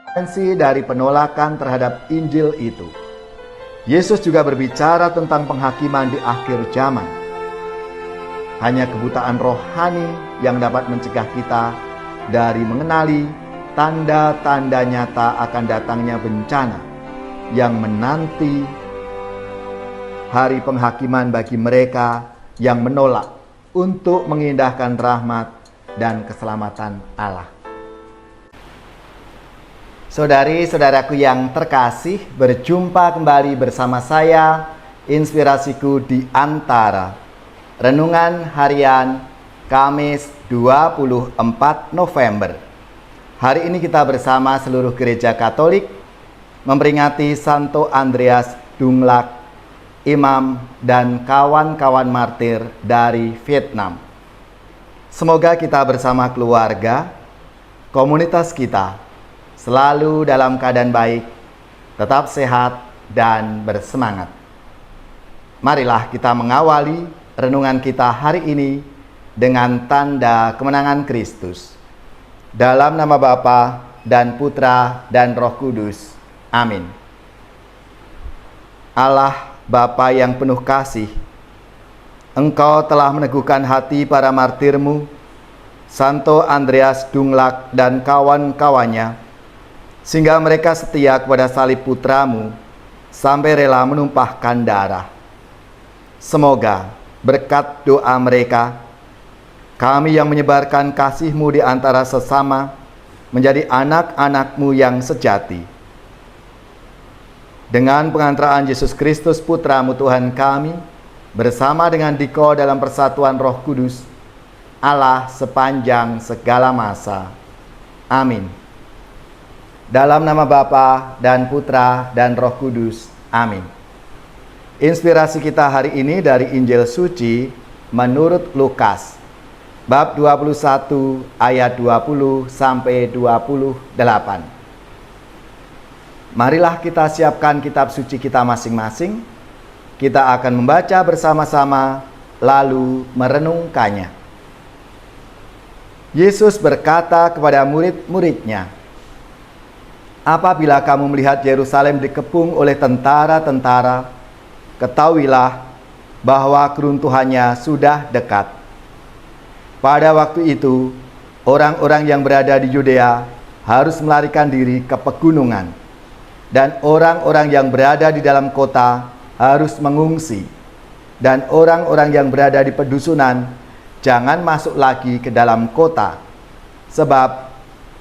Dari penolakan terhadap Injil itu, Yesus juga berbicara tentang penghakiman di akhir zaman. Hanya kebutaan rohani yang dapat mencegah kita dari mengenali tanda-tanda nyata akan datangnya bencana yang menanti hari penghakiman bagi mereka yang menolak untuk mengindahkan rahmat dan keselamatan Allah. Saudari-saudaraku yang terkasih, berjumpa kembali bersama saya, Inspirasiku di Antara. Renungan harian Kamis 24 November. Hari ini kita bersama seluruh gereja Katolik memperingati Santo Andreas Dung-Lac, imam dan kawan-kawan martir dari Vietnam. Semoga kita bersama keluarga, komunitas kita, selalu dalam keadaan baik, tetap sehat dan bersemangat. Marilah kita mengawali renungan kita hari ini dengan tanda kemenangan Kristus. Dalam nama Bapa dan Putra dan Roh Kudus. Amin. Allah Bapa yang penuh kasih, Engkau telah meneguhkan hati para martirmu, Santo Andreas Dung-Lac dan kawan-kawannya, sehingga mereka setia kepada salib putramu sampai rela menumpahkan darah. Semoga berkat doa mereka, kami yang menyebarkan kasih-Mu di antara sesama menjadi anak-anak-Mu yang sejati. Dengan pengantaraan Yesus Kristus Putra-Mu Tuhan kami, bersama dengan Diko dalam persatuan Roh Kudus, Allah sepanjang segala masa. Amin. Dalam nama Bapa dan Putra dan Roh Kudus. Amin. Inspirasi kita hari ini dari Injil Suci menurut Lukas, bab 21 ayat 20 sampai 28. Marilah kita siapkan kitab suci kita masing-masing. Kita akan membaca bersama-sama lalu merenungkannya. Yesus berkata kepada murid-muridnya, "Apabila kamu melihat Yerusalem dikepung oleh tentara-tentara, ketahuilah bahwa keruntuhannya sudah dekat." Pada waktu itu, orang-orang yang berada di Yudea harus melarikan diri ke pegunungan, dan orang-orang yang berada di dalam kota harus mengungsi, dan orang-orang yang berada di pedusunan jangan masuk lagi ke dalam kota, sebab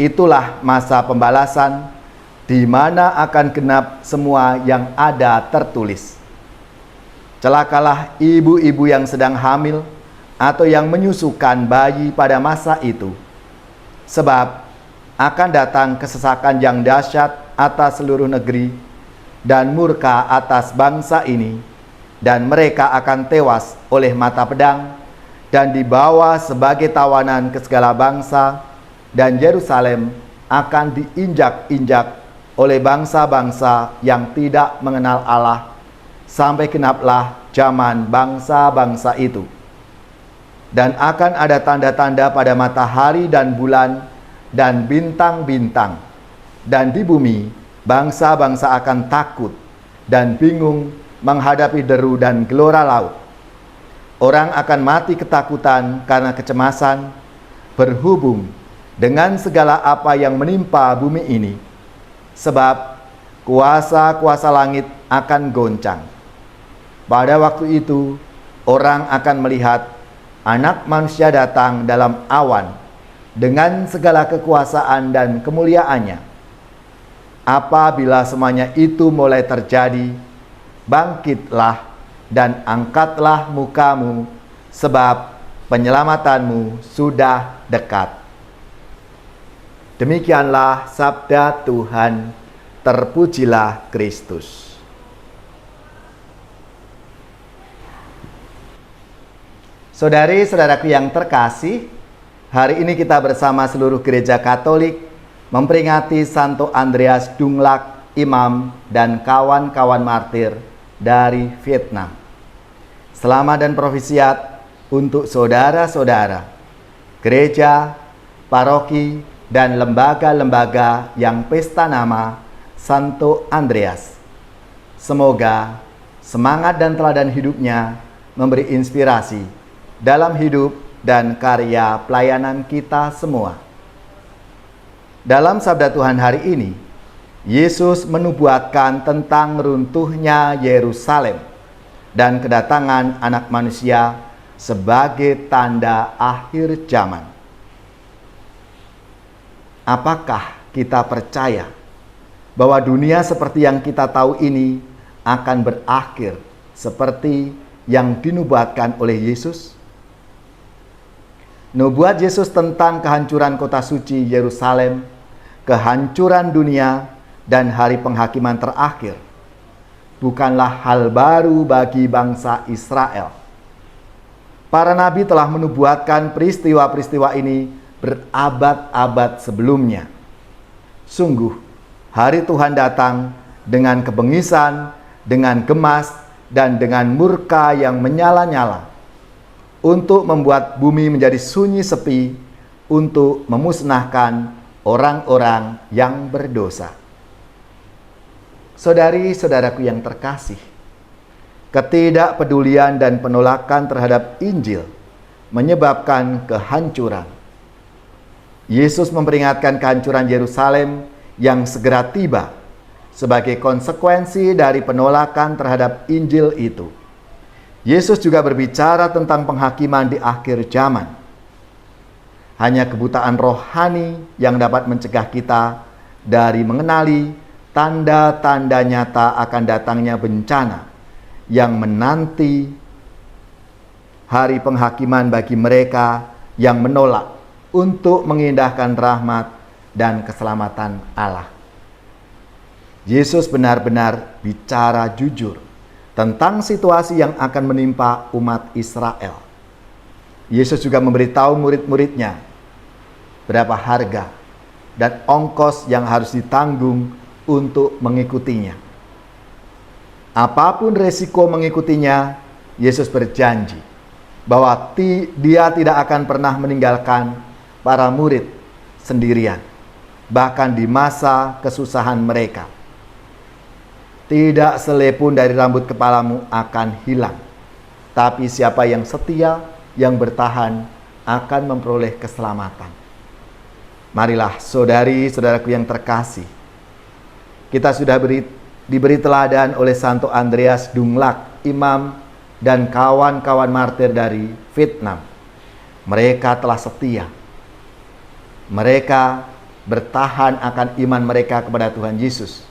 itulah masa pembalasan, di mana akan genap semua yang ada tertulis. Celakalah ibu-ibu yang sedang hamil atau yang menyusukan bayi pada masa itu, sebab akan datang kesesakan yang dahsyat atas seluruh negeri dan murka atas bangsa ini, dan mereka akan tewas oleh mata pedang dan dibawa sebagai tawanan ke segala bangsa, dan Yerusalem akan diinjak-injak oleh bangsa-bangsa yang tidak mengenal Allah, sampai genaplah zaman bangsa-bangsa itu. Dan akan ada tanda-tanda pada matahari dan bulan dan bintang-bintang, dan di bumi bangsa-bangsa akan takut dan bingung menghadapi deru dan gelora laut. Orang akan mati ketakutan karena kecemasan, berhubung dengan segala apa yang menimpa bumi ini, sebab kuasa-kuasa langit akan goncang. Pada waktu itu, orang akan melihat Anak Manusia datang dalam awan dengan segala kekuasaan dan kemuliaannya. Apabila semuanya itu mulai terjadi, bangkitlah dan angkatlah mukamu, sebab penyelamatanmu sudah dekat. Demikianlah sabda Tuhan. Terpujilah Kristus. Saudari-saudaraku yang terkasih, hari ini kita bersama seluruh gereja Katolik memperingati Santo Andreas Dung-Lac, imam dan kawan-kawan martir dari Vietnam. Selamat dan profisiat untuk saudara-saudara, gereja, paroki, dan lembaga-lembaga yang pesta nama Santo Andreas. Semoga semangat dan teladan hidupnya memberi inspirasi dalam hidup dan karya pelayanan kita semua. Dalam sabda Tuhan hari ini, Yesus menubuatkan tentang runtuhnya Yerusalem dan kedatangan Anak Manusia sebagai tanda akhir zaman. Apakah kita percaya bahwa dunia seperti yang kita tahu ini akan berakhir seperti yang dinubuatkan oleh Yesus? Nubuat Yesus tentang kehancuran kota suci Yerusalem, kehancuran dunia, dan hari penghakiman terakhir bukanlah hal baru bagi bangsa Israel. Para nabi telah menubuatkan peristiwa-peristiwa ini berabad-abad sebelumnya. Sungguh, hari Tuhan datang dengan kebengisan, dengan gemas, dan dengan murka yang menyala-nyala untuk membuat bumi menjadi sunyi sepi, untuk memusnahkan orang-orang yang berdosa. Saudari-saudaraku yang terkasih, ketidakpedulian dan penolakan terhadap Injil menyebabkan kehancuran. Yesus memperingatkan kehancuran Yerusalem yang segera tiba sebagai konsekuensi dari penolakan terhadap Injil itu. Yesus juga berbicara tentang penghakiman di akhir zaman. Hanya kebutaan rohani yang dapat mencegah kita dari mengenali tanda-tanda nyata akan datangnya bencana yang menanti hari penghakiman bagi mereka yang menolak untuk mengindahkan rahmat dan keselamatan Allah. Yesus benar-benar bicara jujur tentang situasi yang akan menimpa umat Israel. Yesus juga memberitahu murid-muridnya berapa harga dan ongkos yang harus ditanggung untuk mengikutinya. Apapun resiko mengikutinya, Yesus berjanji bahwa dia tidak akan pernah meninggalkan para murid sendirian, bahkan di masa kesusahan mereka. Tidak selepun dari rambut kepalamu akan hilang, tapi siapa yang setia, yang bertahan, akan memperoleh keselamatan. Marilah saudari-saudaraku yang terkasih, kita sudah diberi teladan oleh Santo Andreas Dunglac, imam dan kawan-kawan martir dari Vietnam. Mereka telah setia. Mereka bertahan akan iman mereka kepada Tuhan Yesus,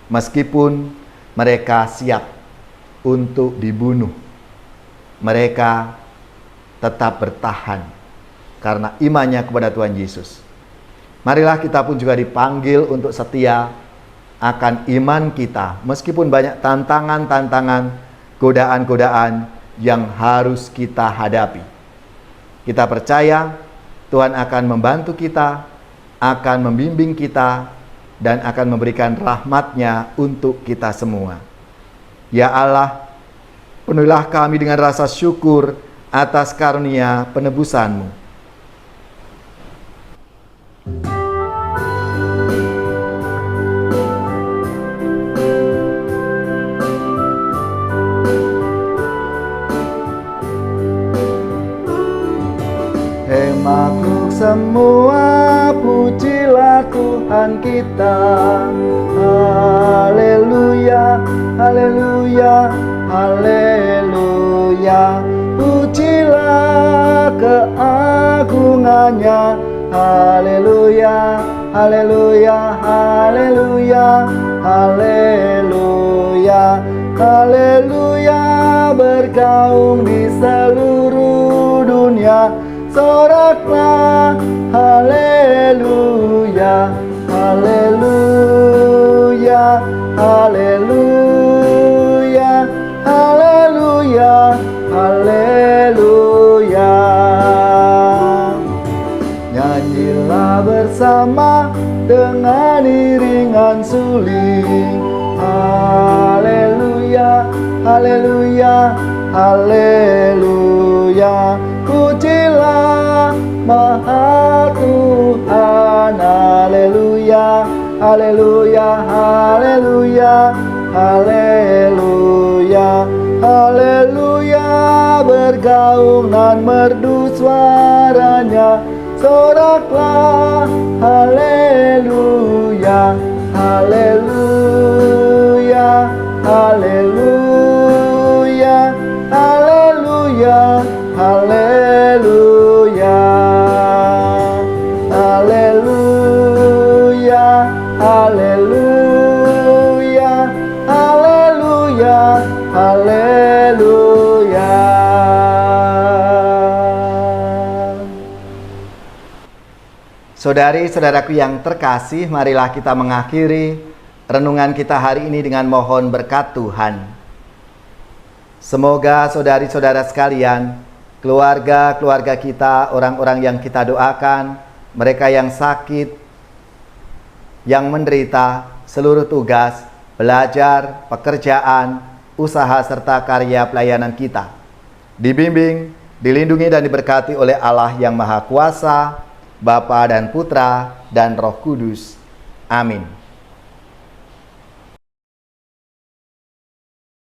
meskipun mereka siap untuk dibunuh. Mereka tetap bertahan karena imannya kepada Tuhan Yesus. Marilah kita pun juga dipanggil untuk setia akan iman kita, meskipun banyak tantangan-tantangan, godaan-godaan yang harus kita hadapi. Kita percaya Tuhan akan membantu kita, akan membimbing kita, dan akan memberikan rahmat-Nya untuk kita semua. Ya Allah, penuhilah kami dengan rasa syukur atas karunia penebusan-Mu. Makhluk semua pujilah Tuhan kita. Haleluya, haleluya, haleluya. Pujilah keagungannya. Haleluya, haleluya, haleluya, haleluya, haleluya. Bergaung di seluruh dunia, soraklah haleluya, haleluya, haleluya, haleluya, haleluya. Nyanyilah bersama dengan iringan suling. Haleluya, haleluya, haleluya. Pujilah Maha Tuhan. Haleluya, haleluya, haleluya, haleluya, haleluya. Bergaung dan merdu suaranya, soraklah. Haleluya, haleluya, haleluya, haleluya, haleluya, haleluya, haleluya, haleluya, haleluya. Saudari-saudaraku yang terkasih, marilah kita mengakhiri renungan kita hari ini dengan mohon berkat Tuhan. Semoga saudari-saudara sekalian, keluarga-keluarga kita, orang-orang yang kita doakan, mereka yang sakit, yang menderita, seluruh tugas, belajar, pekerjaan, usaha, serta karya pelayanan kita dibimbing, dilindungi dan diberkati oleh Allah yang Maha Kuasa, Bapa dan Putra dan Roh Kudus. Amin.